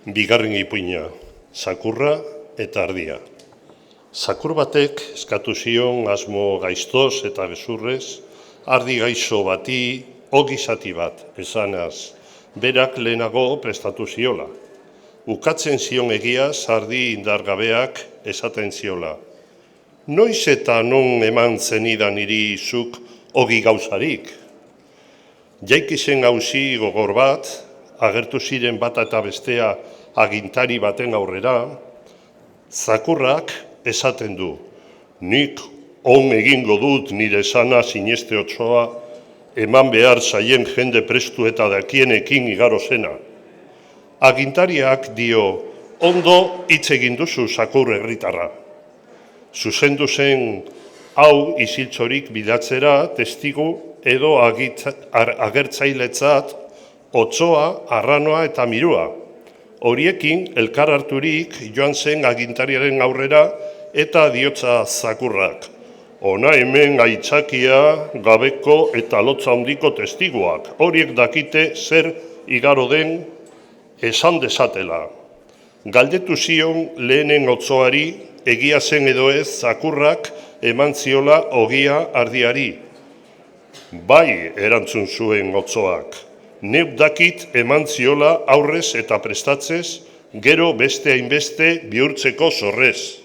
Bigarren ipuina, zakurra eta ardia. Zakur batek eskatu zion asmo gaiztoz eta gezurrez, ardi gaixo bati ogi zati bat, esanaz, berak lehenago prestatu ziola. Ukatzen zion egiaz ardi indargabeak esaten ziola. Noiz eta non eman zenidan niri zuk ogi gauzarik? Jaiki zen auzi gogor bat, agertu ziren bata eta bestea agintari baten aurrera, zakurrak esaten du, nik on egingo dut nire sana sineste otsoa, eman behar zaien jende prestu eta dakienekin igaro zena. Agintariak dio, ondo hitz egin duzu zakur herritarra. Zuzendu zen hau isiltzorik bilatzera testigu edo agertzailetzat otsoa, arranoa eta mirua. Horiekin elkar harturik joan zen agintariaren aurrera eta diotza zakurrak. Ona hemen aitzakia gabeko eta lotza handiko testiguak. Horiek dakite zer igaro den esan dezatela. Galdetu zion lehenen otsoari egia zen edo ez zakurrak eman ziola ogia ardiari. Bai, erantzun zuen otsoak. Neuk dakit eman ziola aurrez eta prestatzez, gero beste hainbeste bihurtzeko zorrez.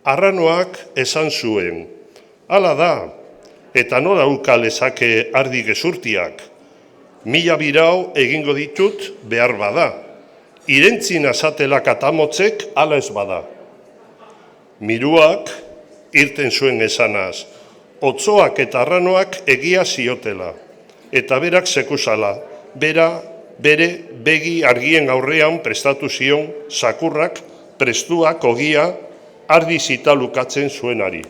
Arranoak esan zuen, hala da, eta nola uka lezake ardi gezurtiak. 1000 birau egingo ditut behar bada. Irentzin azatela katamotzek hala ez bada. Miruak irten zuen esanaz, otsoak eta arranoak egia ziotela. Eta berak sekuzala, bere begi argien aurrean prestatu zion zakurrak prestuak ogia ardi zita lukatzen zuenari.